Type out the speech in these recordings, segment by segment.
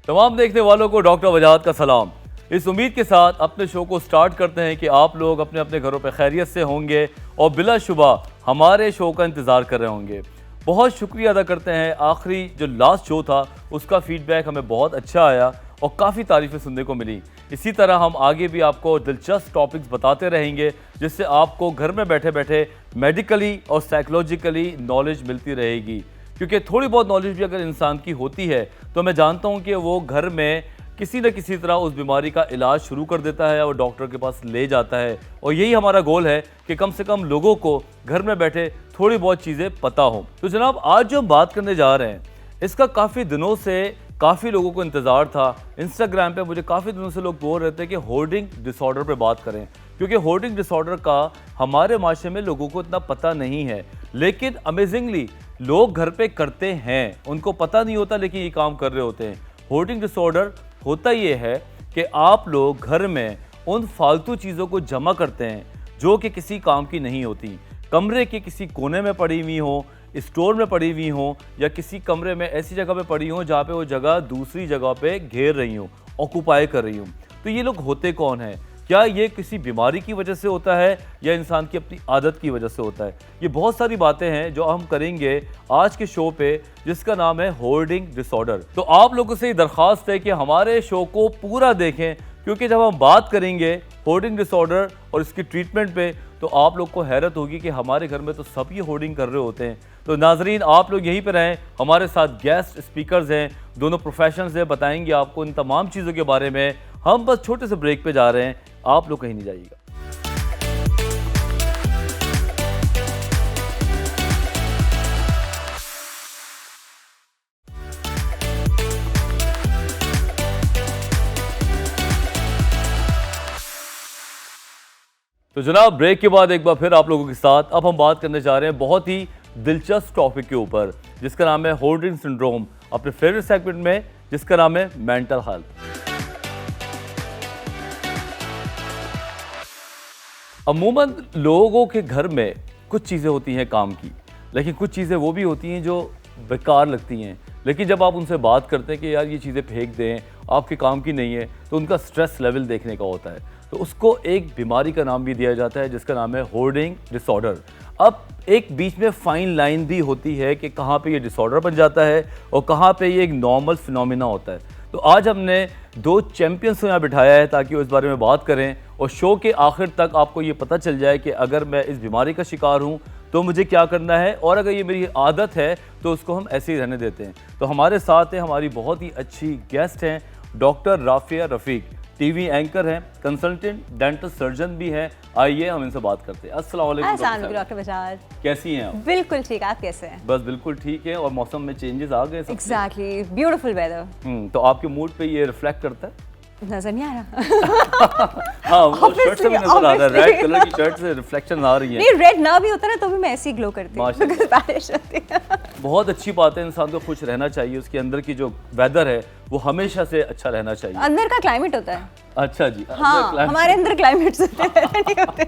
तमाम देखने वालों को डॉक्टर वजाहत का सलाम। इस उम्मीद के साथ अपने शो को स्टार्ट करते हैं कि आप लोग अपने अपने घरों पर खैरियत से होंगे और बिलाशुबा हमारे शो का इंतज़ार कर रहे होंगे। बहुत शुक्रिया अदा करते हैं, आखिरी जो लास्ट शो था उसका फीडबैक हमें बहुत अच्छा आया और काफ़ी तारीफ़ें सुनने को मिली। इसी तरह हम आगे भी आपको दिलचस्प टॉपिक्स बताते रहेंगे जिससे आपको घर में बैठे बैठे मेडिकली और साइकोलॉजिकली नॉलेज मिलती रहेगी, क्योंकि थोड़ी बहुत नॉलेज भी अगर इंसान की होती है तो मैं जानता हूँ कि वो घर में किसी न किसी तरह उस बीमारी का इलाज शुरू कर देता है और डॉक्टर के पास ले जाता है। और यही हमारा गोल है कि कम से कम लोगों को घर में बैठे थोड़ी बहुत चीज़ें पता हो। तो जनाब, आज जो हम बात करने जा रहे हैं इसका काफ़ी दिनों से काफ़ी लोगों को इंतज़ार था। इंस्टाग्राम पे मुझे काफ़ी दिनों से लोग बोल रहे थे कि होर्डिंग डिसऑर्डर पे बात करें, क्योंकि होर्डिंग डिसऑर्डर का हमारे माशरे में लोगों को इतना पता नहीं है, लेकिन अमेजिंगली लोग घर पे करते हैं। उनको पता नहीं होता लेकिन ये काम कर रहे होते हैं। होर्डिंग डिसऑर्डर होता ये है कि आप लोग घर में उन फालतू चीज़ों को जमा करते हैं जो कि किसी काम की नहीं होती। कमरे के किसी कोने में पड़ी हुई हो, स्टोर में पड़ी हुई हो, या किसी कमरे में ऐसी जगह पे पड़ी हो जहाँ पे वो जगह दूसरी जगह पे घेर रही हो, ऑक्यूपाई कर रही हो। तो ये लोग होते कौन हैं? क्या ये किसी बीमारी की वजह से होता है या इंसान की अपनी आदत की वजह से होता है? ये बहुत सारी बातें हैं जो हम करेंगे आज के शो पे, जिसका नाम है होर्डिंग डिसऑर्डर। तो आप लोगों से दरख्वास्त है कि हमारे शो को पूरा देखें, क्योंकि जब हम बात करेंगे होर्डिंग डिसऑर्डर और इसकी ट्रीटमेंट पे तो आप लोग को हैरत होगी कि हमारे घर में तो सब ये होर्डिंग कर रहे होते हैं। तो नाजरीन, आप लोग यहीं पर रहें, हमारे साथ गेस्ट स्पीकर्स हैं, दोनों प्रोफेशनल्स हैं, बताएंगे आपको इन तमाम चीज़ों के बारे में। हम बस छोटे से ब्रेक पे जा रहे हैं, आप लोग कहीं नहीं जाइएगा। तो जनाब, ब्रेक के बाद एक बार फिर आप लोगों के साथ अब हम बात करने जा रहे हैं बहुत ही दिलचस्प टॉपिक के ऊपर, जिसका नाम है होर्डिंग सिंड्रोम, अपने फेवरेट सेगमेंट में जिसका नाम है मेंटल हेल्थ। अमूमन लोगों के घर में कुछ चीज़ें होती हैं काम की, लेकिन कुछ चीज़ें वो भी होती हैं जो बेकार लगती हैं। लेकिन जब आप उनसे बात करते हैं कि यार ये चीज़ें फेंक दें, आपके काम की नहीं है, तो उनका स्ट्रेस लेवल देखने का होता है। तो उसको एक बीमारी का नाम भी दिया जाता है जिसका नाम है होर्डिंग डिसऑर्डर। अब एक बीच में फाइन लाइन भी होती है कि कहाँ पे ये डिसऑर्डर बन जाता है और कहाँ पे ये एक नॉर्मल फिनोमिना होता है। तो आज हमने दो चैंपियंस को यहाँ बिठाया है ताकि वो इस बारे में बात करें और शो के आखिर तक आपको ये पता चल जाए कि अगर मैं इस बीमारी का शिकार हूँ तो मुझे क्या करना है, और अगर ये मेरी आदत है तो उसको हम ऐसे ही रहने देते हैं। तो हमारे साथ हैं हमारी बहुत ही अच्छी गेस्ट हैं, डॉक्टर राफिया रफ़ीक, टीवी एंकर हैं, कंसल्टेंट डेंटल सर्जन भी हैं। आइए हम इनसे बात करते हैं। अस्सलाम वालेकुम डॉक्टर वजाहत, कैसी हैं आप? बिल्कुल ठीक, आप कैसे हैं? बस बिल्कुल ठीक है, और मौसम में चेंजेस आ गए। Exactly, beautiful weather. तो आपके मूड पे ये रिफ्लेक्ट करता है? नजर नहीं आ रहा। हाँ, वो शर्ट से भी नजर आ रहा है, रेड कलर की शर्ट से रिफ्लेक्शन आ रही है। नहीं, रेड ना भी होता ना तो भी मैं ऐसे ही ग्लो करती हूँ। बारिश होती है। बहुत अच्छी बात है, इंसान को खुश रहना चाहिए, उसके अंदर की जो वेदर है वो हमेशा से अच्छा रहना चाहिए। अंदर का क्लाइमेट होता है। अच्छा जी, हाँ, हमारे अंदर क्लाइमेट नहीं होते।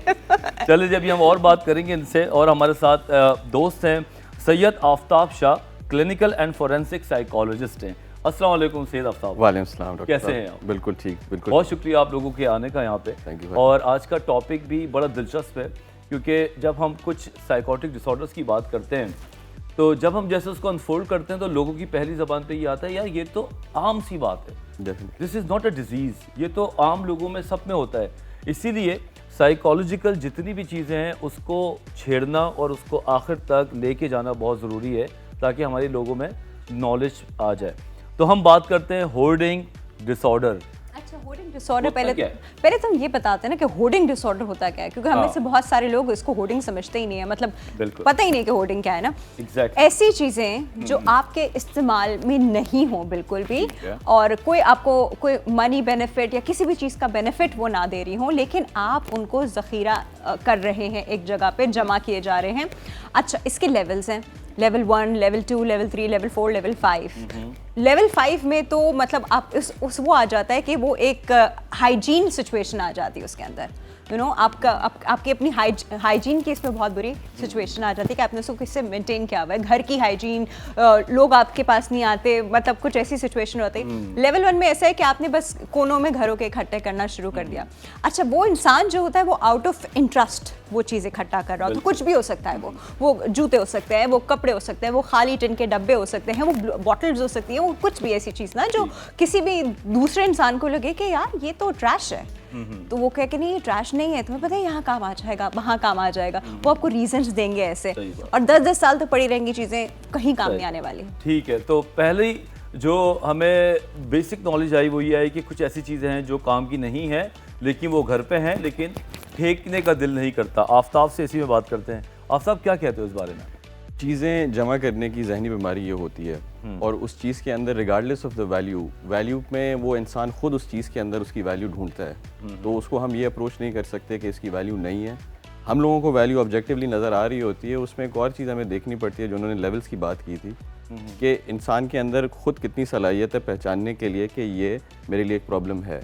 चलिए, जब हम और बात करेंगे इनसे, और हमारे साथ दोस्त हैं Syed Aftab Shah, clinical and forensic psychologist हैं। अस्सलाम वालेकुम सैयद आफ्ताब। वालेकुम सलाम डॉक्टर, कैसे हैं आप? बिल्कुल ठीक, बिल्कुल। बहुत शुक्रिया आप लोगों के आने का यहाँ पे। Thank you. और आज का टॉपिक भी बड़ा दिलचस्प है, क्योंकि जब हम कुछ साइकोटिक डिसऑर्डर्स की बात करते हैं तो जब हम जैसे उसको अनफोल्ड करते हैं तो लोगों की पहली ज़बान पे ये आता है, यार ये तो आम सी बात है, this is not a disease, ये तो आम लोगों में सब में होता है। इसीलिए साइकोलॉजिकल जितनी भी चीज़ें हैं उसको छेड़ना और उसको आखिर तक लेके जाना बहुत ज़रूरी है ताकि हमारे लोगों में नॉलेज आ जाए। तो हम बात करते हैं होर्डिंग डिसऑर्डर। अच्छा, होर्डिंग डिसऑर्डर पहले तो हम ये बताते हैं ना कि होर्डिंग डिसऑर्डर होता क्या है, क्योंकि हमें से बहुत सारे लोग इसको होर्डिंग समझते ही नहीं है, मतलब पता ही नहीं कि होर्डिंग क्या है ना। ऐसी चीज़ें जो आपके इस्तेमाल में नहीं हो बिल्कुल भी, और कोई आपको कोई मनी बेनिफिट या किसी भी चीज़ का बेनिफिट वो ना दे रही हो, लेकिन आप उनको ज़ख़ीरा कर रहे हैं, एक जगह पे जमा किए जा रहे हैं। अच्छा, इसके लेवल्स हैं, level 1, level 2, level 3, level 4, level 5। Level 5 में तो मतलब आप उस वो आ जाता है कि वो एक हाइजीन सिचुएशन आ जाती है उसके अंदर, यू नो, आपकी अपनी हाइजीन की इसमें बहुत बुरी सिचुएशन आ जाती है कि आपने उसको किससे मेंटेन किया हुआ है, घर की हाइजीन, लोग आपके पास नहीं आते, मतलब कुछ ऐसी सिचुएशन होती है। लेवल 1 में ऐसा है कि आपने बस कोनों में घरों के इकट्ठे करना शुरू कर दिया। अच्छा, वो इंसान जो होता है वो आउट ऑफ इंटरेस्ट वो चीज़ इकट्ठा कर रहा होता है, कुछ भी हो सकता है, वो जूते हो सकते हैं, वो कपड़े हो सकते हैं, वो खाली टिन के डब्बे हो सकते हैं, वो बॉटल्स हो सकती हैं, वो कुछ भी ऐसी चीज़ ना जो किसी भी दूसरे इंसान को लगे कि यार ये तो ट्रैश है, तो वो कहे कि नहीं ये ट्रैश नहीं है, तुम्हें पता है यहाँ काम आ जाएगा, वहाँ काम आ जाएगा, वो आपको रीजंस देंगे ऐसे, और 10-10 साल तो पड़ी रहेंगी चीज़ें, कहीं काम नहीं आने वाली। ठीक है, तो पहले जो हमें बेसिक नॉलेज आई वो ये आई कि कुछ ऐसी चीज़ें हैं जो काम की नहीं है लेकिन वो घर पे हैं, लेकिन फेंकने का दिल नहीं करता। आफ्ताब से इसी में बात करते हैं। आफ्ताब क्या कहते हो इस बारे में? चीज़ें जमा करने की जहनी बीमारी ये होती है, और उस चीज़ के अंदर रिगार्डलेस ऑफ द वैल्यू में वो इंसान खुद उस चीज़ के अंदर उसकी वैल्यू ढूंढता है। तो उसको हम ये अप्रोच नहीं कर सकते कि इसकी वैल्यू नहीं है। हम लोगों को वैल्यू ऑब्जेक्टिवली नज़र आ रही होती है। उसमें एक और चीज़ हमें देखनी पड़ती है जो उन्होंने लेवल्स की बात की थी, कि इंसान के अंदर खुद कितनी सलाहियत है पहचानने के लिए कि ये मेरे लिए एक प्रॉब्लम है।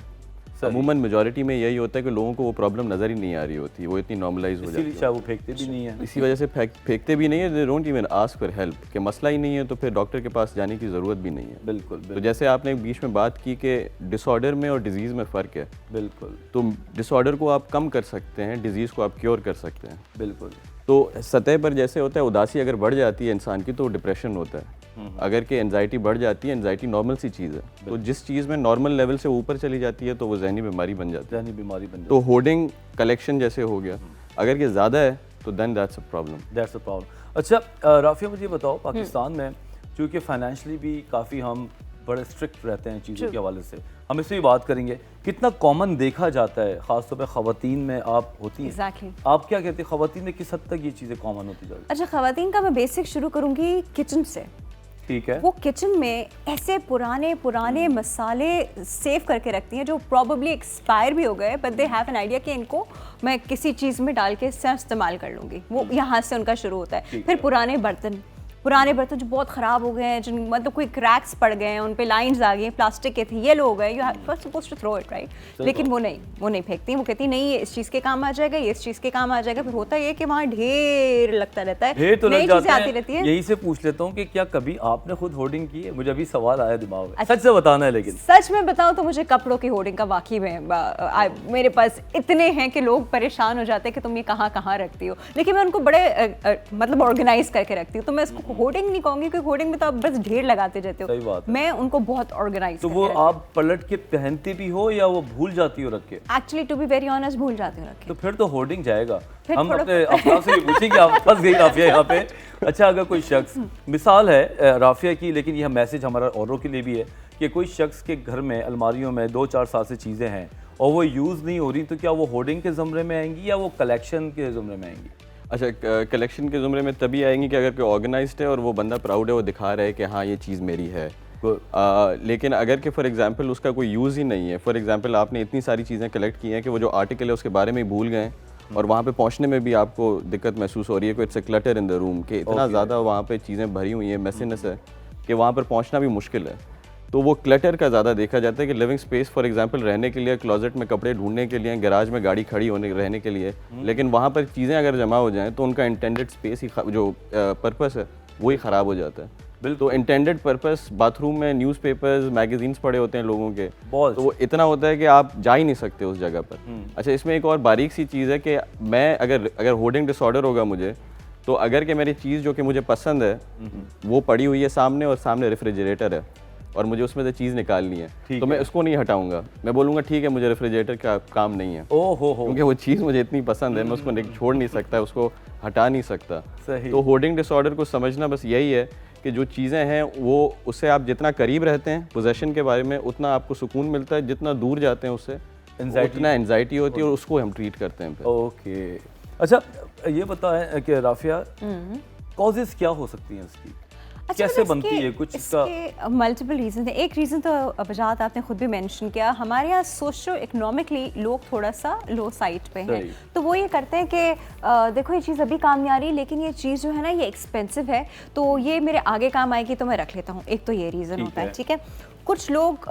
अमूमन मेजॉरिटी में यही होता है कि लोगों को वो प्रॉब्लम नज़र ही नहीं आ रही होती, वो इतनी नॉर्मलाइज हो जाती है, वो फेंकते भी नहीं है, इसी वजह से फेंकते भी नहीं है। They don't even ask for help, कि मसला ही नहीं है तो फिर डॉक्टर के पास जाने की ज़रूरत भी नहीं है। बिल्कुल। तो जैसे आपने बीच में बात की कि डिसऑर्डर में और डिजीज़ में फ़र्क है, बिल्कुल, तो डिसऑर्डर को आप कम कर सकते हैं, डिजीज़ को आप क्योर कर सकते हैं। बिल्कुल। तो सतह पर जैसे होता है, उदासी अगर बढ़ जाती है इंसान की तो डिप्रेशन होता है, अगर कि एंजाइटी बढ़ जाती है, एंजाइटी नॉर्मल सी चीज़ है, तो जिस चीज़ में नॉर्मल लेवल से ऊपर चली जाती है तो वो जहनी बीमारी बन जाती है। जहनी बीमारी बन जाती है। तो होर्डिंग कलेक्शन जैसे हो गया, अगर ये ज़्यादा है तो देन दैट्स अ प्रॉब्लम। अच्छा राफिया, मुझे बताओ, पाकिस्तान में चूँकि फाइनेंशियली भी काफ़ी हम बड़े स्ट्रिक्ट रहते हैं चीज़ों के हवाले से, हम इससे भी बात करेंगे, कितना कॉमन देखा जाता है ख़ासतौर पे ख़वातीन में आप होती हैं। Exactly. आप क्या कहते हैं, ख़वातीन में किस हद तक ये चीज़ें कॉमन होती जाती हैं? अच्छा, ख़वातीन का मैं बेसिक शुरू करूँगी किचन से। ठीक है। वो किचन में ऐसे पुराने मसाले सेव करके रखती हैं जो प्रॉबेबली एक्सपायर भी हो गए, but they have an idea कि इनको मैं किसी चीज़ में डाल के इस्तेमाल कर लूँगी। वो यहाँ से उनका शुरू होता है। फिर पुराने बर्तन जो बहुत ख़राब हो गए हैं, जिन मतलब कोई क्रैक्स पड़ गए हैं, उन पे लाइंस आ गई हैं, प्लास्टिक के थे, येलो हो गए, you are supposed to throw it, right? लेकिन वो नहीं फेंकती। वो कहती नहीं ये इस चीज़ के काम आ जाएगा, ये इस चीज़ के काम आ जाएगा। फिर होता ये कि वहाँ ढेर लगता रहता है, नई चीज़ें आती रहती है। यही से पूछ लेता हूँ कि क्या कभी आपने खुद होर्डिंग की है? मुझे अभी सवाल आया दिमाग में। सच से बताना है, लेकिन सच में बताऊँ तो मुझे कपड़ों की होर्डिंग का वाकई में मेरे पास इतने हैं कि लोग परेशान हो जाते हैं कि तुम ये कहाँ रखती हो, लेकिन मैं उनको बड़े मतलब ऑर्गेनाइज करके रखती हूँ। तो मैं इसको होर्डिंग नहीं कहूँगी, क्योंकि होर्डिंग में तो आप बस ढेर लगाते जाते हो। सही बात है। मैं उनको बहुत ऑर्गेनाइज। तो वो आप पलट के पहनती भी हो या वो भूल जाती हो रख के? Actually to be very honest भूल जाती हूँ रख के। तो फिर तो होर्डिंग जाएगा। हम अपने अफराद से भी पूछेंगे, आप फंस गई राफिया यहाँ पे। अच्छा, अगर कोई शख्स, मिसाल है राफिया की, लेकिन यह मैसेज हमारा औरों के लिए भी है कि कोई शख्स के घर में अलमारियों में 2-4 साल से चीज़ें हैं और वो यूज़ नहीं हो रही, तो क्या वो होर्डिंग के ज़मरे में आएंगी या वो कलेक्शन के ज़मरे में आएंगी? अच्छा, कलेक्शन के ज़ुमरे में तभी आएंगी कि अगर कोई ऑर्गेनाइज्ड है और वो बंदा प्राउड है, वो दिखा रहा है कि हाँ ये चीज़ मेरी है। लेकिन अगर कि फॉर एग्जांपल उसका कोई यूज़ ही नहीं है, फॉर एग्जांपल आपने इतनी सारी चीज़ें कलेक्ट की हैं कि वो जो आर्टिकल है उसके बारे में भूल गए और वहाँ पे पहुँचने में भी आपको दिक्कत महसूस हो रही है, कोई it's a clutter in the room, कि इतना ज़्यादा वहाँ पे चीज़ें भरी हुई हैं, मेसीनेस है कि वहाँ पर पहुँचना भी मुश्किल है। तो वो क्लटर का ज़्यादा देखा जाता है कि लिविंग स्पेस फॉर एग्जांपल रहने के लिए, क्लोजेट में कपड़े ढूंढने के लिए, गैराज में गाड़ी खड़ी होने रहने के लिए, लेकिन वहाँ पर चीज़ें अगर जमा हो जाएं तो उनका इंटेंडेड स्पेस ही जो पर्पस है वही ख़राब हो जाता है। बिल्कुल। तो इंटेंडेड पर्पस बाथरूम में न्यूज़पेपर्स, मैगजीन्स पड़े होते हैं लोगों के, तो वो इतना होता है कि आप जा ही नहीं सकते उस जगह पर। अच्छा, इसमें एक और बारीक सी चीज़ है कि मैं अगर होर्डिंग डिसऑर्डर होगा मुझे, तो अगर कि मेरी चीज़ जो कि मुझे पसंद है वो पड़ी हुई है सामने और सामने रेफ्रिजरेटर है और मुझे उसमें से चीज़ निकालनी है, तो मैं उसको नहीं हटाऊंगा। मैं बोलूँगा ठीक है, मुझे रेफ्रिजरेटर का काम नहीं है, क्योंकि वो चीज़ मुझे इतनी पसंद है, मैं उसको छोड़ नहीं सकता, उसको हटा नहीं सकता। तो होर्डिंग डिसऑर्डर को समझना बस यही है कि जो चीज़ें हैं वो उससे आप जितना करीब रहते हैं पोजेशन के बारे में, उतना आपको सुकून मिलता है, जितना दूर जाते हैं उससे उतना एंजाइटी होती है और उसको हम ट्रीट करते हैं। ओके, अच्छा ये बताएं कि राफिया, कॉजेज़ क्या हो सकती हैं इसकी? कैसे बनती है कुछ इसका मल्टीपल रीजन है। एक रीज़न तो बजात आपने खुद भी मेंशन किया, हमारे यहाँ सोशो इकोनॉमिकली लोग थोड़ा सा लो साइड पे हैं, तो वो ये करते हैं कि देखो ये चीज़ अभी काम नहीं आ रही, लेकिन ये चीज़ जो है ना ये एक्सपेंसिव है, तो ये मेरे आगे काम आएगी तो मैं रख लेता हूँ। एक तो ये रीज़न होता है, ठीक है। कुछ लोग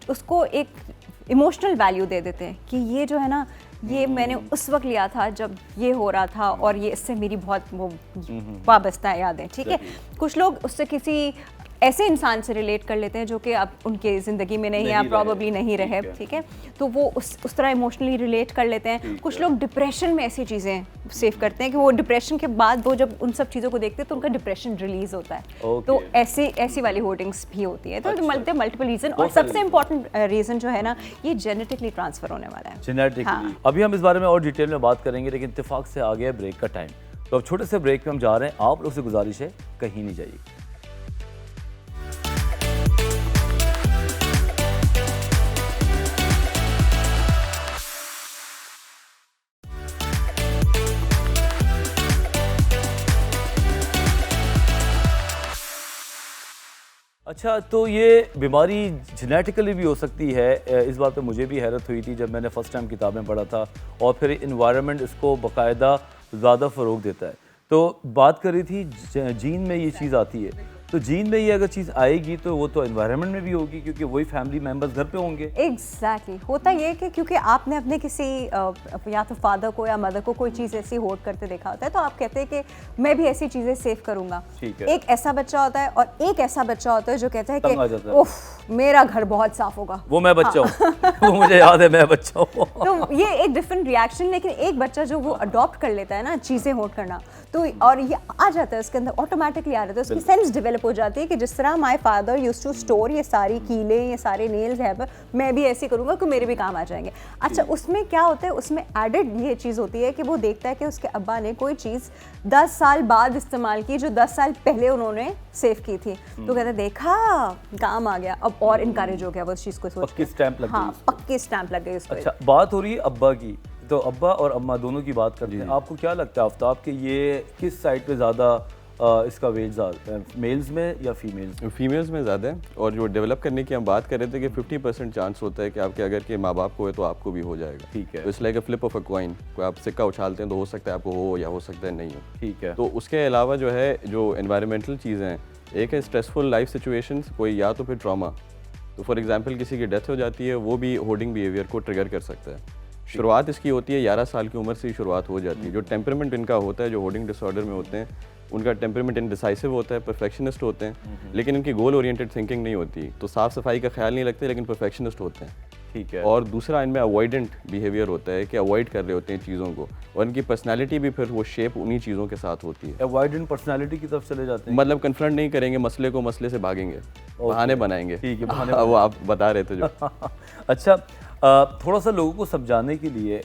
उसको एक इमोशनल वैल्यू दे देते हैं कि ये जो है ना ये मैंने उस वक्त लिया था जब ये हो रहा था और ये इससे मेरी बहुत वो वाबस्ता याद है, ठीक है। कुछ लोग उससे किसी ऐसे इंसान से रिलेट कर लेते हैं जो कि अब उनके ज़िंदगी में नहीं है, प्रॉबेबली नहीं रहे, ठीक है, तो वो उस तरह इमोशनली रिलेट कर लेते हैं। कुछ लोग डिप्रेशन में ऐसी चीज़ें सेव करते हैं कि वो डिप्रेशन के बाद वो जब उन सब चीज़ों को देखते हैं तो उनका डिप्रेशन रिलीज होता है। तो ऐसी वाली होर्डिंग्स भी होती है। तो मल्टीपल रीज़न, और सबसे इम्पोर्टेंट रीज़न जो है ना ये जेनेटिकली ट्रांसफ़र होने वाला है। जेनेटिकली अभी हम इस बारे में और डिटेल में बात करेंगे, लेकिन इत्तेफाक से आ गया ब्रेक का टाइम, तो अब छोटे से ब्रेक में हम जा रहे हैं। आप लोग से गुजारिश है कहीं नहीं जाइए। अच्छा, तो ये बीमारी जेनेटिकली भी हो सकती है। इस बात पे मुझे भी हैरत हुई थी जब मैंने फ़र्स्ट टाइम किताबें पढ़ा था, और फिर इन्वायरमेंट इसको बाकायदा ज़्यादा फ़रोग देता है। तो बात कर रही थी जीन में ये चीज़ आती है, तो जीन में ये अगर चीज़ आएगी तो वो तो एनवायरनमेंट में भी होगी, क्योंकि वही फैमिली मेंबर्स घर पे होंगे। एग्जैक्टली होता ये कि क्योंकि आपने अपने किसी या तो फादर को या मदर को कोई चीज़ ऐसी होल्ड करते देखा होता है, तो आप कहते हैं कि मैं भी ऐसी चीज़ें सेव करूंगा। एक ऐसा बच्चा होता है और एक ऐसा बच्चा होता है जो कहता है कि उफ मेरा घर बहुत साफ होगा, वो मैं बच्चा हूँ। वो मुझे याद है मैं बच्चा हूँ। तो ये एक डिफरेंट रिएक्शन। लेकिन एक बच्चा जो वो अडॉप्ट कर लेता है ना चीज़ें होल्ड करना, तो और ये आ जाता है उसके अंदर, ऑटोमेटिकली आ जाता है, उसकी सेंस डेवलप हो जाती है कि जिस तरह my father used to store ये सारी कीले, ये सारे नेल्स है, मैं भी ऐसे करूँगा कि मेरे भी काम आ जाएंगे। अच्छा, उसमें क्या होता है, उसमें एडेड ये चीज़ होती है कि वो देखता है कि उसके अब्बा ने कोई चीज़ 10 साल बाद इस्तेमाल की जो 10 साल पहले उन्होंने सेव की थी, तो कहते देखा काम आ गया, अब और इनकरेज हो गया वो उस चीज़ को सोच के। पक्की स्टैंप लग गई उसको। अच्छा, बात हो रही है अब्बा की, तो अब्बा और अम्मा दोनों की बात करते हैं। आपको क्या लगता है आफ्ताब कि ये किस साइड पे ज़्यादा इसका वेट ज़्यादा, मेल्स में या फीमेल्स? फीमेल्स में ज़्यादा है। और जो डेवलप करने की हम बात कर रहे थे कि 50% चांस होता है कि आपके अगर के माँ बाप को है तो आपको भी हो जाएगा। ठीक है। तो it's like a flip of a coin, कोई आप सिक्का उछालते हैं तो हो सकता है आपको हो या हो सकता है नहीं हो। ठीक है। तो उसके अलावा जो है जो एनवायरमेंटल चीज़ें हैं, एक है स्ट्रेसफुल लाइफ सिचुएशंस, कोई या तो फिर ट्रॉमा, तो फॉर एग्जांपल किसी की डेथ हो जाती है, वो भी होर्डिंग बिहेवियर को ट्रिगर कर सकता है। शुरुआत इसकी होती है 11 साल की उम्र से ही शुरुआत हो जाती है। जो टेम्परामेंट इनका होता है, जो होर्डिंग डिसऑर्डर में होते हैं, उनका टेम्परामेंट इनडिसाइसिव होता है, परफेक्शनिस्ट होते हैं, लेकिन इनकी गोल ओरिएंटेड थिंकिंग नहीं होती, तो साफ सफाई का ख्याल नहीं रखते, लेकिन परफेक्शनिस्ट होते हैं। ठीक है। और दूसरा इनमें अवॉइडेंट बिहेवियर होता है कि अवॉइड कर रहे होते हैं चीज़ों को, और इनकी पर्सनालिटी भी फिर वो शेप उन्हीं चीज़ों के साथ होती है। अवॉइडेंट पर्सनालिटी की तरफ चले जाते हैं, मतलब कन्फ्रंट नहीं करेंगे मसले को, मसले से भागेंगे, बहाने बनाएंगे। ठीक है, बहाने वो आप बता रहे थे जो। अच्छा, थोड़ा सा लोगों को समझाने के लिए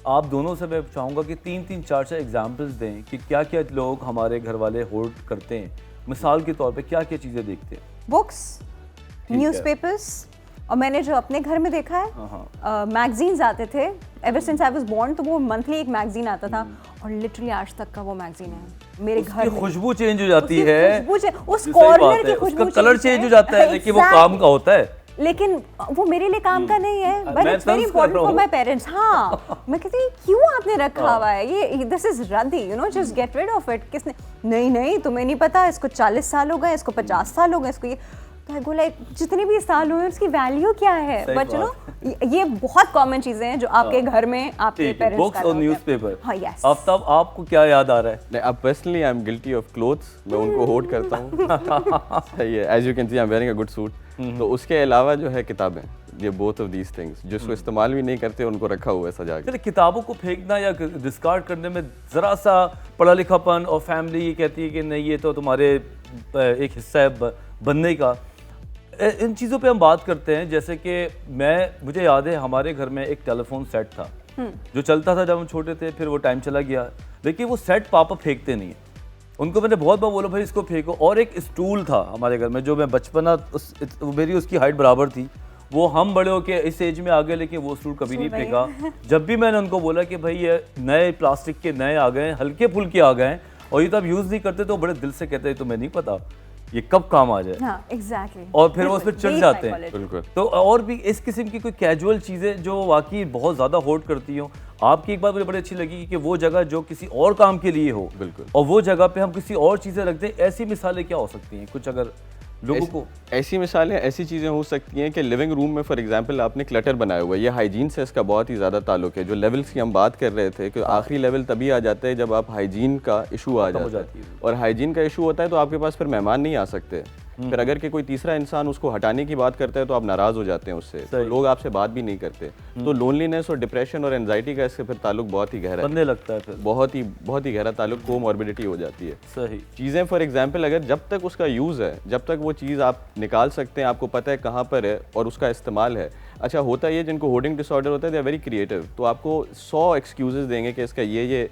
आप दोनों से मैं चाहूँगा कि 3-3, 4-4 एग्जाम्पल्स दें कि क्या क्या लोग हमारे घर वाले होल्ड करते हैं। मिसाल के तौर पे क्या क्या चीज़ें देखते हैं? बुक्स, न्यूज़पेपर्स, और मैंने जो अपने घर में देखा है मैगजीन्स आते थे ever since I was born, तो वो मंथली एक मैगजीन आता था, और लिटरली आज तक का वो मैगजीन है मेरे घर में। खुशबू चेंज हो जाती है, उस कॉर्नर की खुशबू, उसका कलर चेंज हो जाता है, लेकिन वो काम का होता है, लेकिन वो मेरे लिए काम का नहीं है, but it's very important for my parents. हाँ, मैं कहती हूँ क्यों आपने रखा हुआ है ये, दिस इज रद्दी, you know, just get rid of it. किसने, नहीं तुम्हें नहीं पता, इसको 40 साल हो गए, इसको 50 साल हो गए, इसको ये, तो आई गो लाइक जितने भी साल हुए उसकी वैल्यू क्या है? बट यू नो ये बहुत कॉमन चीजें हैं जो आपके घर में आपके पेरेंट्स, बुक्स और न्यूज़पेपर। हाँ, यस। आफ्ताब, आपको क्या याद आ रहा है? नहीं, अब personally I am guilty of clothes, मैं उनको होल्ड करता हूँ। सही है, as you can see I am wearing a good suit. तो उसके अलावा जो है किताबें, ये बोथ ऑफ दीज थिंग्स जिसको इस्तेमाल भी नहीं करते उनको रखा हुआ है सजा के। किताबों को फेंकना या डिस्कार्ड करने में ज़रा सा पढ़ा लिखापन और फैमिली ये कहती है कि नहीं ये तो तुम्हारे एक हिस्सा है बनने का, इन चीज़ों पे हम बात करते हैं। जैसे कि मुझे याद है हमारे घर में एक टेलीफोन सेट था जो चलता था जब हम छोटे थे, फिर वो टाइम चला गया, लेकिन वो सेट पापा फेंकते नहीं है। उनको मैंने बहुत बार बोला भाई इसको फेंको। और एक स्टूल था हमारे घर में जो मैं बचपना मेरी उसकी हाइट बराबर थी, वो हम बड़े होके इस एज में आ गए, लेकिन वो स्टूल कभी नहीं फेंका। जब भी मैंने उनको बोला कि भाई ये नए प्लास्टिक के नए आ गए, हल्के फुल्के आ गए और ये तो आप यूज़ नहीं करते, तो बड़े दिल से कहते हैं तुम्हें नहीं पता ये कब काम आ जाए। हाँ, exactly. और फिर वो उस पर चढ़ जाते हैं। बिल्कुल। तो और भी इस किस्म की कोई कैजुअल चीज़ें जो वाकई बहुत ज़्यादा होल्ड करती हों। आपकी एक बात मुझे बड़ी अच्छी लगी कि वो जगह जो किसी और काम के लिए हो, बिल्कुल, और वो जगह पे हम किसी और चीज़ें रख दें, ऐसी मिसालें क्या हो सकती हैं कुछ अगर लोगों को? ऐसी मिसालें, ऐसी चीज़ें हो सकती हैं कि लिविंग रूम में फॉर एग्जांपल आपने क्लटर बनाया हुआ है, ये हाइजीन से इसका बहुत ही ज़्यादा ताल्लुक है। जो लेवल्स की हम बात कर रहे थे कि आखिरी लेवल तभी आ जाता है जब आप हाइजीन का इशू आ जाता है, और हाइजीन का इशू होता है तो आपके पास फिर मेहमान नहीं आ सकते। फिर अगर कि कोई तीसरा इंसान उसको हटाने की बात करता है तो आप नाराज़ हो जाते हैं उससे, तो लोग आपसे बात भी नहीं करते। तो लोनलीनेस और डिप्रेशन और एंजाइटी का इससे फिर ताल्लुक बहुत ही गहरा बनने लगता है, फिर बहुत ही गहरा ताल्लुक, कोमॉर्बिडिटी हो जाती है। सही चीज़ें फॉर एग्जांपल अगर जब तक उसका यूज़ है, जब तक वो चीज़ आप निकाल सकते हैं, आपको पता है कहाँ पर है और उसका इस्तेमाल है। अच्छा होता है ये जिनको होर्डिंग डिसऑर्डर होता है, दे आर वेरी क्रिएटिव, तो आपको 100 एक्सक्यूजेज देंगे कि इसका ये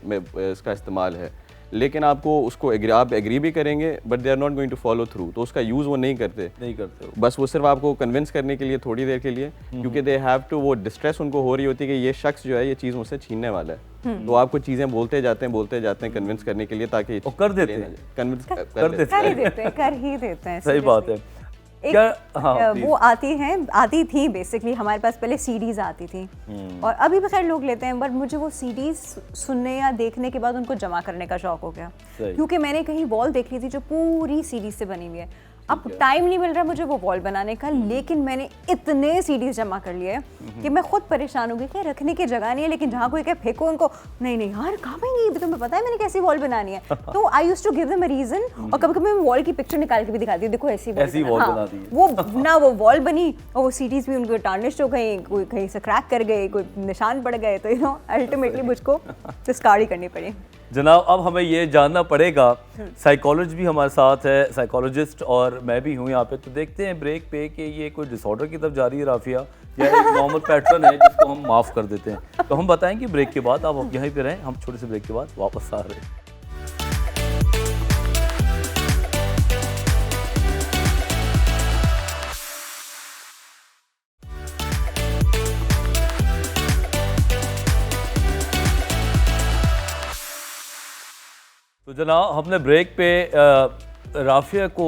इसका इस्तेमाल है, लेकिन आपको उसको आप एग्री भी करेंगे but they are not going to follow through, तो उसका यूज़ वो नहीं करते बस वो सिर्फ आपको कन्विंस करने के लिए थोड़ी देर के लिए, क्योंकि दे हैव टू, वो डिस्ट्रेस उनको हो रही होती है कि ये शख्स जो है ये चीज़ मुझसे छीनने वाला है, तो आपको चीज़ें बोलते जाते हैं कन्विंस करने के लिए, ताकि कर देते हैं, कन्विंस कर ही देते हैं। सही बात है। क्या हाँ, वो आती थी बेसिकली, हमारे पास पहले सीडीज आती थी और अभी भी खैर लोग लेते हैं, बट मुझे वो सीडीज सुनने या देखने के बाद उनको जमा करने का शौक हो गया, क्योंकि मैंने कहीं वॉल देख ली थी जो पूरी सीडीज से बनी हुई है। अब टाइम नहीं मिल रहा मुझे वो वॉल बनाने का, लेकिन मैंने इतने सीडीज जमा कर लिए कि मैं खुद परेशान हो गई कि रखने की जगह नहीं है, लेकिन जहाँ कोई कहे फेंको उनको, नहीं यार कहाँ पाएंगे, तुम्हें पता है मैंने कैसी वॉल बनानी है। तो I used to give them a reason, और कभी कभी मैं वॉल की पिक्चर निकाल के भी दिखाती हूँ, देखो ऐसी वॉल बना दी। वो ना वो वॉल बनी और वो सीडीज भी उनको टार्निश हो गई, कोई कहीं से क्रैक कर गए, कोई निशान पड़ गए, तो यू नो अल्टीमेटली मुझको डिस्कार्ड ही करनी पड़ी। जनाब अब हमें ये जानना पड़ेगा, साइकोलॉजिस्ट भी हमारे साथ है, साइकोलॉजिस्ट, और मैं भी हूँ यहाँ पे, तो देखते हैं ब्रेक पे कि ये कोई डिसऑर्डर की तरफ जा रही है राफिया या एक नॉर्मल पैटर्न है जिसको हम माफ़ कर देते हैं। तो हम बताएंगे ब्रेक के बाद, आप यहीं पे रहें, हम छोटे से ब्रेक के बाद वापस आ रहे हैं। तो जनाब हमने ब्रेक पे राफिया को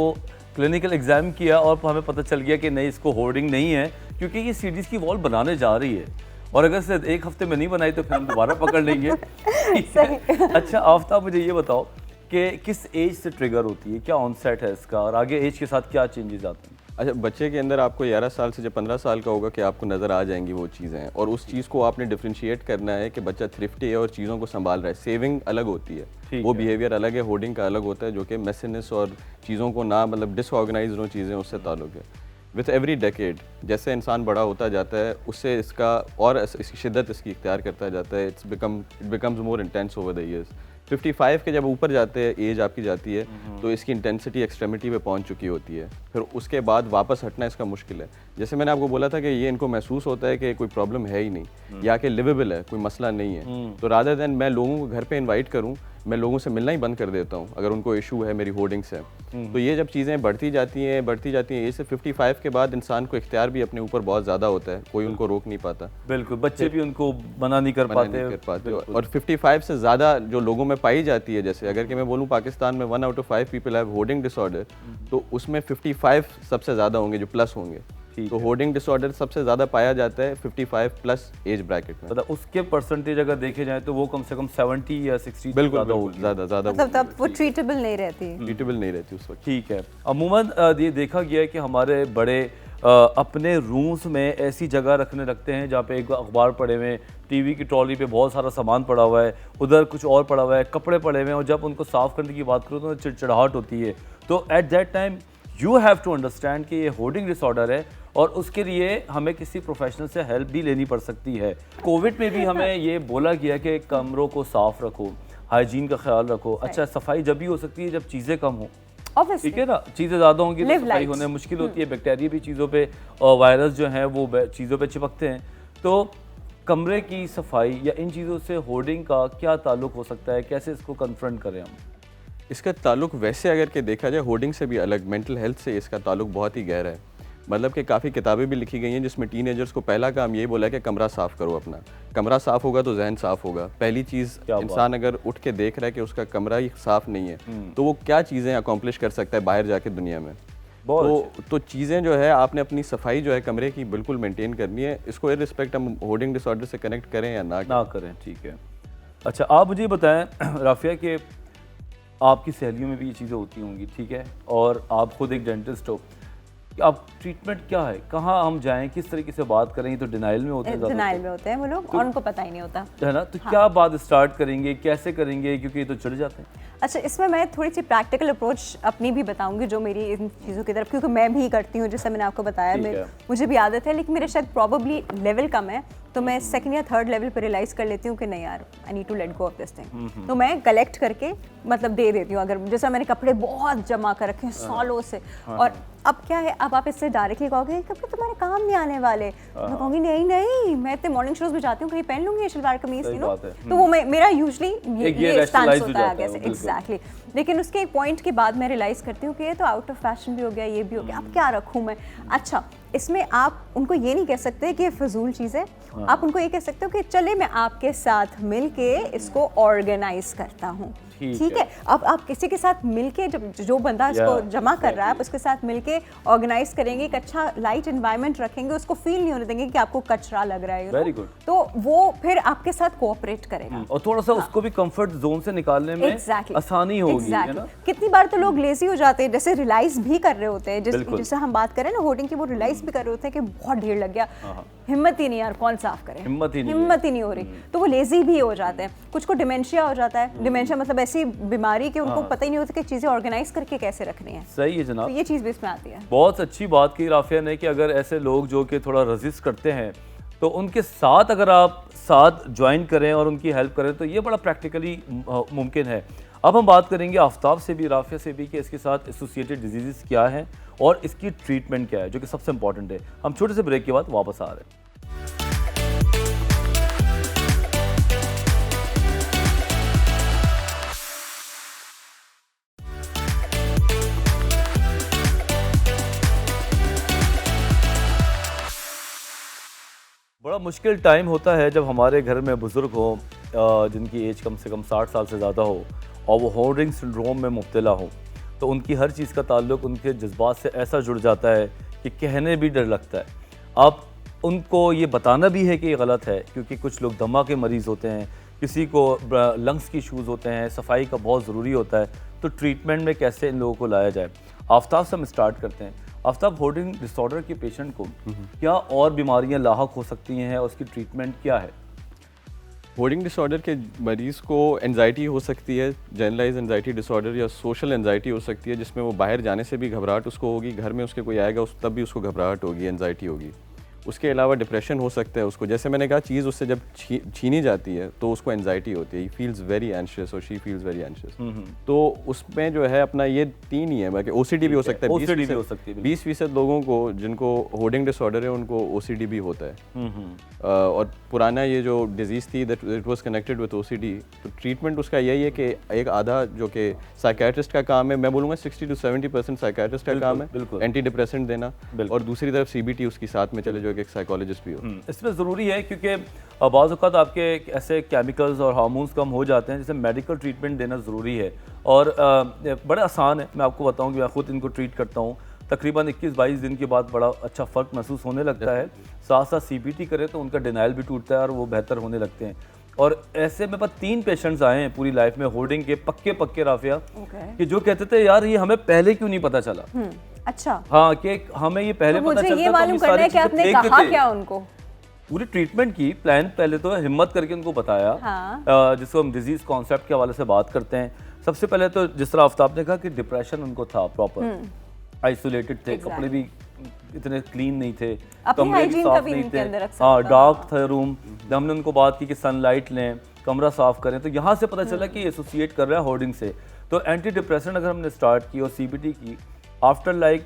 क्लिनिकल एग्ज़ाम किया और हमें पता चल गया कि नहीं, इसको होर्डिंग नहीं है, क्योंकि ये सीडीज़ की वॉल बनाने जा रही है, और अगर से एक हफ्ते में नहीं बनाई तो फिर हम दोबारा पकड़ लेंगे। अच्छा आफ्ताब, मुझे ये बताओ कि किस एज से ट्रिगर होती है, क्या ऑनसेट है इसका, और आगे एज के साथ क्या चेंजेस आते हैं? अच्छा, बच्चे के अंदर आपको 11 साल से जब 15 साल का होगा कि आपको नज़र आ जाएंगी वो चीज़ें, और उस चीज़ को आपने डिफ्रेंशिएट करना है कि बच्चा थ्रिफ्टी है और चीज़ों को संभाल रहा है। सेविंग अलग होती है, वो बिहेवियर अलग है, होर्डिंग का अलग होता है, जो कि मेसीनेस और चीज़ों को ना मतलब डिसऑर्गेनाइज हो चीज़ें, उससे ताल्लुक है। विथ एवरी डेकेड जैसे इंसान बड़ा होता जाता है, उससे इसका और इसकी शिद्दत इसकी इख्तियार करता जाता है, it becomes more intense over the years. 55 के जब ऊपर जाते हैं, एज आपकी जाती है, तो इसकी इंटेंसिटी एक्सट्रीमिटी पे पहुंच चुकी होती है, फिर उसके बाद वापस हटना इसका मुश्किल है। जैसे मैंने आपको बोला था कि ये इनको महसूस होता है कि कोई प्रॉब्लम है ही नहीं, या कि लिवेबल है, कोई मसला नहीं है, तो रादर देन मैं लोगों को घर पे इनवाइट करूं, मैं लोगों से मिलना ही बंद कर देता हूं अगर उनको इशू है मेरी होर्डिंग से। तो ये जब चीज़ें बढ़ती जाती हैं एज से 55 के बाद इंसान को इख्तियार भी अपने ऊपर बहुत ज़्यादा होता है, कोई उनको रोक नहीं पाता। बिल्कुल, बच्चे भी उनको मना नहीं कर पाते। और 55 से ज़्यादा जो लोगों में पाई जाती है, जैसे अगर कि मैं बोलूँ पाकिस्तान में 1 out of 5 people have hoarding disorder, तो उसमें 55 सबसे ज़्यादा होंगे जो प्लस होंगे। तो होर्डिंग डिसऑर्डर सबसे ज़्यादा पाया जाता है 55 प्लस एज ब्रैकेट में। मतलब उसके परसेंटेज अगर देखे जाए तो वो कम से कम 70 या 60 बिल्कुल ज़्यादा मतलब तब वो ट्रीटेबल नहीं रहती उस वक्त। ठीक है, अमूमन ये देखा गया है कि हमारे बड़े अपने रूम्स में ऐसी जगह रखने लगते हैं जहाँ पे एक अखबार पड़े हुए हैं, टीवी की ट्रॉली पे बहुत सारा सामान पड़ा हुआ है, उधर कुछ और पड़ा हुआ है, कपड़े पड़े हुए हैं, और जब उनको साफ़ करने की बात करो तो चिड़चिड़ाहट होती है। तो at that time you have to understand कि ये होर्डिंग डिसऑर्डर है, और उसके लिए हमें किसी प्रोफेशनल से हेल्प भी लेनी पड़ सकती है। कोविड में भी हमें ये बोला गया कि कमरों को साफ़ रखो, हाइजीन का ख्याल रखो। अच्छा, सफाई जब भी हो सकती है जब चीज़ें कम हो, ठीक है ना, चीज़ें ज़्यादा होंगी तो सफाई होने मुश्किल होती है, बैक्टीरिया भी चीज़ों पे और वायरस जो हैं वो चीज़ों पे चिपकते हैं। तो कमरे की सफाई या इन चीज़ों से होर्डिंग का क्या ताल्लुक हो सकता है, कैसे इसको कन्फ्रंट करें हम? इसका ताल्लुक वैसे अगर के देखा जाए होर्डिंग से भी अलग, मेंटल हेल्थ से इसका ताल्लुक बहुत ही गहरा है। मतलब कि काफ़ी किताबें भी लिखी गई हैं जिसमें टीनेजर्स को पहला काम यही बोला है कि कमरा साफ़ करो अपना। कमरा साफ़ होगा तो जहन साफ़ होगा। पहली चीज़, इंसान अगर उठ के देख रहा है कि उसका कमरा ही साफ़ नहीं है तो वो क्या चीज़ें अकॉम्प्लिश कर सकता है बाहर जाके दुनिया में। तो चीज़ें जो है आपने अपनी सफाई जो है कमरे की बिल्कुल मेंटेन करनी है। इसको इररिस्पेक्ट हम होर्डिंग डिसऑर्डर से कनेक्ट करें या ना करें, ठीक है। अच्छा, आप मुझे बताएं राफिया कि आपकी सहेलियों में भी ये चीज़ें होती होंगी, ठीक है, और आप खुद एक डेंटिस्ट हो, अब ट्रीटमेंट क्या है, कहाँ हम जाएं, किस तरीके से बात करें? ये तो डिनाइल में होते हैं, डिनाइल में होते हैं वो लोग, और उनको पता ही नहीं होता है ना। तो क्या बात स्टार्ट करेंगे, कैसे करेंगे, क्योंकि ये तो चढ़ जाते हैं। अच्छा, इसमें मैं थोड़ी सी प्रैक्टिकल अप्रोच अपनी भी बताऊंगी जो मेरी इन चीज़ों की तरफ, क्योंकि मैं भी करती हूँ, जैसे मैंने आपको बताया, मुझे भी आदत है, लेकिन मेरे शायद प्रॉबली लेवल कम है, तो मैं सेकंड या थर्ड लेवल पे रियलाइज़ कर लेती हूँ कि नहीं यार, I need to let go of this thing. तो मैं कलेक्ट करके मतलब दे देती हूँ। अगर जैसे मैंने कपड़े बहुत जमा कर रखे हैं सालों से, और अब क्या है, अब आप इससे डायरेक्टली कहोगे कपड़े तुम्हारे काम नहीं आने वाले, मैं कहूँगी नहीं नहीं, मैं इतने मॉर्निंग शोज में जाती हूँ, कहीं पहन लूँगी शलवार कमीज, यू नो। तो वो मेरा यूजली ये स्टांस होता है आगे से, एग्जैक्टली। लेकिन उसके एक पॉइंट के बाद मैं रियलाइज़ करती हूँ कि ये तो आउट ऑफ फैशन भी हो गया, ये भी हो गया, अब क्या रखूँ मैं। अच्छा, इसमें आप उनको ये नहीं कह सकते कि ये फजूल चीज़ है, आप उनको ये कह सकते हो कि चले मैं आपके साथ मिलके इसको ऑर्गेनाइज करता हूँ, ठीक है। अब आप किसी के साथ मिलके, जब जो बंदा इसको जमा कर रहा है, आप उसके साथ मिलके ऑर्गेनाइज करेंगे, एक अच्छा लाइट एनवायरनमेंट रखेंगे, उसको फील नहीं होने देंगे कि आपको कचरा लग रहा है, वेरी गुड। तो वो फिर आपके साथ कोऑपरेट करेगा और थोड़ा सा उसको भी कंफर्ट जोन से निकालने में आसानी होगी, है ना। कितनी बार तो लोग लेजी हो जाते हैं, जैसे रियलाइज भी कर रहे होते हैं, जैसे हम बात करें ना होर्डिंग की, वो रियलाइज भी कर रहे होते हैं कि बहुत ढेर लग गया, हिम्मत ही नहीं यार, कौन साफ करे, हिम्मत ही नहीं हो रही, तो वो लेजी भी हो जाते हैं। कुछ को डिमेंशिया हो जाता है, डिमेंशिया मतलब ऐसी बीमारी कि उनको पता ही नहीं होता कि चीजें ऑर्गेनाइज करके कैसे रखनी है। सही है जनाब, तो ये चीज भी इसमें आती है। बहुत अच्छी बात की राफिया ने कि अगर ऐसे लोग जो कि थोड़ा रेजिस्ट करते हैं तो उनके साथ अगर आप साथ ज्वाइन करें और उनकी हेल्प करें तो ये बड़ा प्रैक्टिकली मुमकिन है। अब हम बात करेंगे आफ्ताब से भी, राफिया से भी, कि इसके साथ एसोसिएटेड डिजीज़ क्या हैं और इसकी ट्रीटमेंट क्या है, जो कि सबसे इंपॉर्टेंट है। हम छोटे से ब्रेक के बाद वापस आ रहे हैं। बड़ा मुश्किल टाइम होता है जब हमारे घर में बुज़ुर्ग हो जिनकी एज कम से कम 60 साल से ज़्यादा हो और वो होर्डिंग सिंड्रोम में मुब्तला हो, तो उनकी हर चीज़ का ताल्लुक़ उनके जज्बात से ऐसा जुड़ जाता है कि कहने भी डर लगता है। अब उनको ये बताना भी है कि ये गलत है, क्योंकि कुछ लोग दमा के मरीज़ होते हैं, किसी को लंग्स की इशूज़ होते हैं, सफाई का बहुत ज़रूरी होता है। तो ट्रीटमेंट में कैसे इन लोगों को लाया जाए, आफ्ताब से हम स्टार्ट करते हैं। आफ्ताब, होर्डिंग डिसऑर्डर के पेशेंट को क्या और बीमारियां लाहक हो सकती हैं और उसकी ट्रीटमेंट क्या है? होर्डिंग डिसऑर्डर के मरीज़ को एंजाइटी हो सकती है, जनरलाइज एंजाइटी डिसऑर्डर या सोशल एंजाइटी हो सकती है, जिसमें वो बाहर जाने से भी घबराहट उसको होगी, घर में उसके कोई आएगा तब भी उसको घबराहट होगी, एंजाइटी होगी। उसके अलावा डिप्रेशन हो सकता है उसको, जैसे मैंने कहा चीज़ उससे जब छीनी जाती है तो उसको एंजाइटी होती है, ही फील्स वेरी एंशियस और शी फील्स वेरी एंशियस। तो उसमें जो है अपना ये 3 ही है, बाकी ओसीडी भी हो सकता है। 20% लोगों को जिनको होर्डिंग डिसऑर्डर है उनको ओसीडी भी होता है। और पुराना ये जो डिजीज़ थी that it was connected with OCD, तो ट्रीटमेंट उसका यही है कि एक आधा जो कि साइकियाट्रिस्ट का काम है, मैं बोलूँगा 60 to 70% साइकियाट्रिस्ट का काम है एंटी डिप्रेसेंट देना, और दूसरी तरफ सीबीटी उसकी साथ में चले जो एक साइकोलॉजिस्ट भी हो। इसमें ज़रूरी है क्योंकि बाज़ औक़ात आपके ऐसे केमिकल्स और हार्मोन्स कम हो जाते हैं जिसे मेडिकल ट्रीटमेंट देना ज़रूरी है, और बड़ा आसान है। मैं आपको बताऊँ कि मैं ख़ुद इनको ट्रीट करता हूँ, तकरीबन 21-22 दिन के बाद बड़ा अच्छा फ़र्क महसूस होने लगता है। साथ साथ सीबीटी करें तो उनका डिनाइल भी टूटता है और वो बेहतर होने लगते हैं। और ऐसे मेरे पास 3 पेशेंट्स आए हैं पूरी लाइफ में होर्डिंग के पक्के राफिया, कि जो कहते थे यार ये हमें पहले क्यों नहीं पता चला। अच्छा, हाँ, कि हमें ये पहले तो पता चलता, ये मालूम करना है कि आपने कहा क्या उनको। पूरी ट्रीटमेंट की प्लान पहले तो हिम्मत करके उनको बताया, जिसको हम डिजीज कॉन्सेप्ट के हवाले से बात करते हैं। सबसे पहले तो जिस तरह आफ्ताब ने कहा कि डिप्रेशन उनको था, प्रॉपर आइसोलेटेड थे, कपड़े भी इतने क्लीन नहीं थे, कमरे भी साफ नहीं थे, हाँ डार्क था रूम। हमने उनको बात की कि सनलाइट लें, कमरा साफ करें, तो यहाँ से पता चला कि एसोसिएट कर रहा है होर्डिंग से। तो एंटी डिप्रेसेंट अगर हमने स्टार्ट की और सीबीटी की, आफ्टर लाइक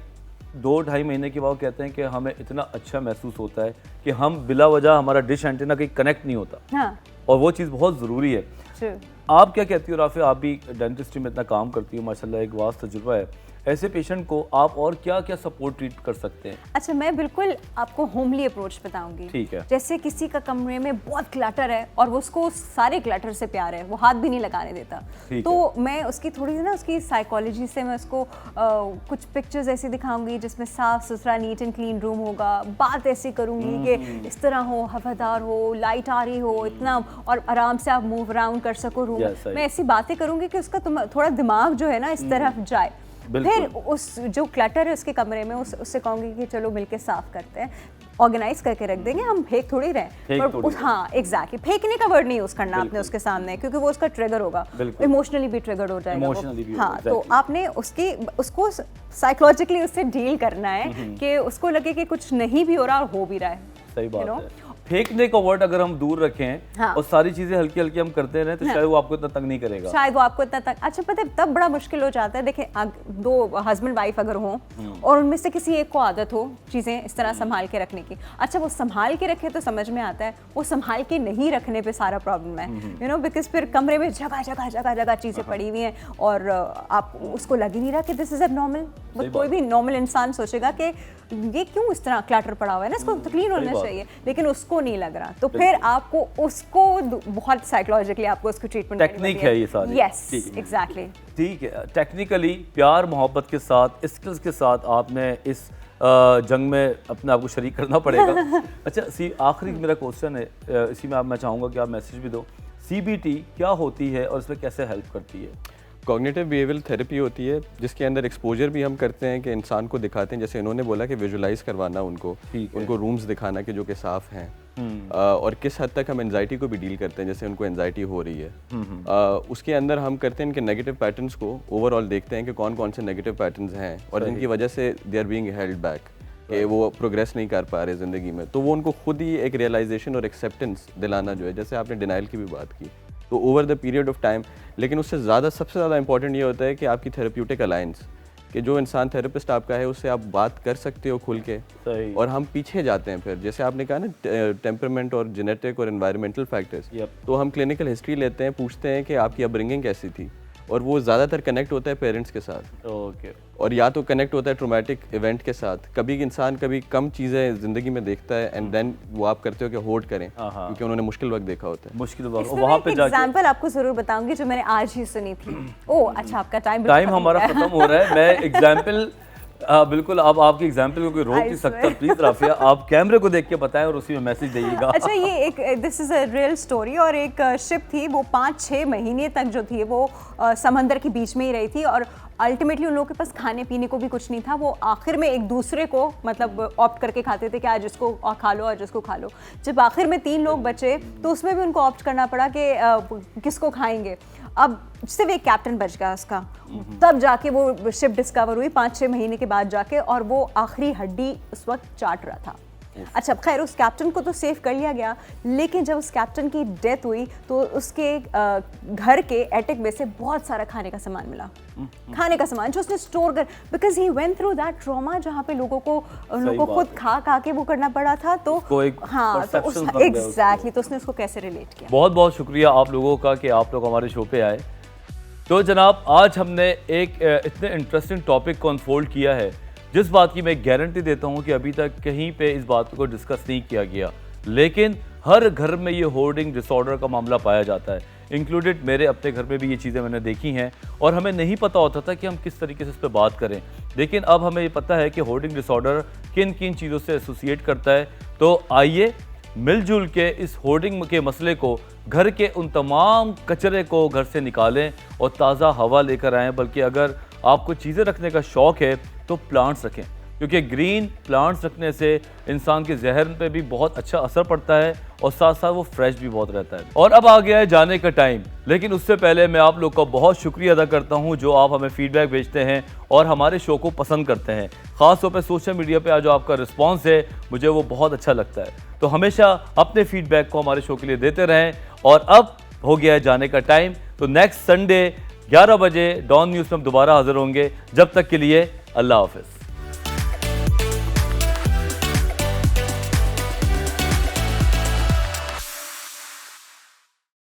2-2.5 महीने के बाद कहते हैं कि हमें इतना अच्छा महसूस होता है कि हम बिला वजह हमारा डिश एंटीना कहीं कनेक्ट नहीं होता, और वो चीज़ बहुत ज़रूरी है। आप क्या कहती हो राफिया, आप भी डेंटिस्ट्री में इतना काम करती हो माशाल्लाह, एक वास्ट तजुर्बा है, ऐसे पेशेंट को आप और क्या क्या सपोर्ट ट्रीट कर सकते हैं? अच्छा, मैं बिल्कुल आपको होमली अप्रोच बताऊंगी। ठीक है। जैसे किसी का कमरे में बहुत क्लटर है और वो उसको सारे क्लटर से प्यार है, वो हाथ भी नहीं लगाने देता, तो मैं उसकी थोड़ी सी ना उसकी साइकोलॉजी से मैं उसको कुछ पिक्चर्स ऐसी दिखाऊंगी जिसमें साफ सुथरा नीट एंड क्लीन रूम होगा, बात ऐसी करूंगी कि इस तरह हो, हवादार हो, लाइट आ रही हो इतना, और आराम से आप मूव अराउंड कर सको रूम। मैं ऐसी बातें करूंगी कि उसका थोड़ा दिमाग जो है ना इस तरफ जाए। फिर उस जो क्लटर है उसके कमरे में उससे कहूंगी कि चलो मिलके साफ करते हैं, ऑर्गेनाइज करके रख देंगे, हम फेंक थोड़ी रहे। हाँ एग्जैक्टली, फेंकने का वर्ड नहीं यूज करना आपने उसके सामने, क्योंकि वो उसका ट्रिगर होगा, इमोशनली भी ट्रिगर हो जाएगा। हाँ, तो आपने उसको साइकोलॉजिकली उससे डील करना है कि उसको लगे कि कुछ नहीं भी हो रहा और हो भी रहा है। सही बात है। फेंकने का वर्ड अगर हम दूर रखें और सारी चीजें हल्की हल्की हम करते रहे तो शायद वो आपको इतना तंग नहीं करेगा। शायद वो आपको इतना तंग, अच्छा पता है तब बड़ा मुश्किल हो जाता है। देखिए, दो हस्बैंड वाइफ अगर हों और उनमें से किसी एक को आदत हो चीजें इस तरह संभाल के रखने की, अच्छा वो संभाल के रखे तो समझ में आता है, वो संभाल के नहीं रखने पे सारा प्रॉब्लम है, यू नो, बिकॉज फिर कमरे में जगह जगह जगह जगह चीजें पड़ी हुई हैं और आप उसको लग ही नहीं रहा कि दिस इज एबनॉर्मल। कोई भी नॉर्मल इंसान सोचेगा कि ये क्यों इस तरह क्लटर पड़ा हुआ है ना, इसको क्लीन होना चाहिए, लेकिन उसको नहीं लग रहा, तो फिर आपको उसको बहुत साइकोलॉजिकली आपको उसको ट्रीटमेंट टेक्निक है ये सारी। Yes exactly. ठीक है, टेक्निकली प्यार मोहब्बत के साथ, स्किल्स के साथ आपने इस जंग में अपने आप को शरीक करना पड़ेगा। अच्छा आखिरी मेरा क्वेश्चन है, इसी में मैं चाहूँगा कि आप मैसेज भी दो, CBT क्या होती है और इसमें कैसे हेल्प करती है? कॉग्निटिव बिहेवियरल थेरेपी होती है जिसके अंदर एक्सपोजर भी हम करते हैं कि इंसान को दिखाते हैं, जैसे इन्होंने बोला कि विजुलाइज करवाना उनको रूम्स दिखाना कि जो कि साफ हैं, और किस हद तक हम एंजाइटी को भी डील करते हैं, जैसे उनको एंजाइटी हो रही है। उसके अंदर हम करते हैं इनके नेगेटिव पैटर्न्स को ओवरऑल देखते हैं कि कौन कौन से नेगेटिव पैटर्न्स हैं और जिनकी वजह से they are being held back, कि वो प्रोग्रेस नहीं कर पा रहे ज़िंदगी में, तो वो उनको खुद ही एक रियलाइजेशन और एक्सेप्टेंस दिलाना जो है, जैसे आपने डिनाइल की भी बात की, तो over the period of time. लेकिन उससे ज़्यादा सबसे ज़्यादा इंपॉर्टेंट ये होता है कि आपकी थेरेप्यूटिक अलायंस, कि जो इंसान थेरेपिस्ट आपका है उससे आप बात कर सकते हो खुल के, और हम पीछे जाते हैं फिर, जैसे आपने कहा ना टेम्परामेंट और जेनेटिक और एनवायरमेंटल फैक्टर्स, तो हम क्लिनिकल हिस्ट्री लेते हैं, पूछते हैं कि आपकी अपब्रिंगिंग कैसी थी, और वो ज़्यादातर कनेक्ट होता है पेरेंट्स के साथ। और या तो कनेक्ट होता है ट्रोमेटिक इवेंट के साथ, कभी इंसान कभी कम चीज़ें ज़िंदगी में देखता है एंड देन वो आप करते हो कि होल्ड करें क्योंकि उन्होंने मुश्किल वक्त देखा होता है। मुश्किल वक्त वहाँ पे जाके एग्जांपल आपको जरूर बताऊंगी जो मैंने आज ही सुनी थी। ओह अच्छा, आपका टाइम हमारा खत्म हो रहा है। मैं एग्जाम्पल बिल्कुल, अब आपकी एग्जाम्पल को कोई रोक नहीं सकता। प्लीज राफिया, आप कैमरे को देख के बताएं और उसी में मैसेज दीजिएगा। अच्छा, ये एक this is a real story, और एक शिप थी, वो 5-6 महीने तक जो थी वो समंदर के बीच में ही रही थी, और अल्टीमेटली उन लोगों के पास खाने पीने को भी कुछ नहीं था। वो आखिर में एक दूसरे को मतलब ऑप्ट करके खाते थे कि आज इसको खा लो, आज इसको खा लो। जब आखिर में 3 लोग बचे तो उसमें भी उनको ऑप्ट करना पड़ा कि किसको खाएंगे। अब सिर्फ एक कैप्टन बच गया उसका, तब जाके वो शिप डिस्कवर हुई 5-6 महीने के बाद जाके, और वो आखिरी हड्डी उस वक्त चाट रहा था। अच्छा खैर, उस कैप्टन को तो सेव कर लिया गया, लेकिन जब उस कैप्टन की डेथ हुई तो उसके घर के एटिक में से बहुत सारा खाने का सामान मिला, खाने का सामान जो उसने स्टोर कर, because he went through that trauma जहाँ पे लोगों को खुद खा के वो करना पड़ा था। तो हाँ, तो एग्जैक्टली, तो उसने उसको कैसे रिलेट किया। बहुत बहुत शुक्रिया आप लोगों का कि आप लोग हमारे शो पे आए। तो जनाब, आज हमने एक इतने इंटरेस्टिंग टॉपिक को अनफोल्ड किया है जिस बात की मैं गारंटी देता हूं कि अभी तक कहीं पे इस बात को डिस्कस नहीं किया गया, लेकिन हर घर में ये होर्डिंग डिसऑर्डर का मामला पाया जाता है, इंक्लूडेड मेरे अपने घर में भी ये चीज़ें मैंने देखी हैं, और हमें नहीं पता होता था कि हम किस तरीके से इस पर बात करें। लेकिन अब हमें ये पता है कि होर्डिंग डिसऑर्डर किन किन चीज़ों से एसोसिएट करता है। तो आइए मिलजुल के इस होर्डिंग के मसले को, घर के उन तमाम कचरे को घर से निकालें और ताज़ा हवा लेकर आएँ। बल्कि अगर आपको चीज़ें रखने का शौक़ है तो प्लांट्स रखें, क्योंकि ग्रीन प्लांट्स रखने से इंसान के जहन पे भी बहुत अच्छा असर पड़ता है और साथ साथ वो फ्रेश भी बहुत रहता है। और अब आ गया है जाने का टाइम, लेकिन उससे पहले मैं आप लोग का बहुत शुक्रिया अदा करता हूं जो आप हमें फीडबैक भेजते हैं और हमारे शो को पसंद करते हैं। ख़ास तौर पर सोशल मीडिया पे आज जो आपका रिस्पॉन्स है मुझे वो बहुत अच्छा लगता है। तो हमेशा अपने फीडबैक को हमारे शो के लिए देते रहें। और अब हो गया है जाने का टाइम, तो नेक्स्ट संडे 11 बजे डॉन न्यूज़ में हम दोबारा हाजिर होंगे। जब तक के लिए अल्लाह हाफ़िज़।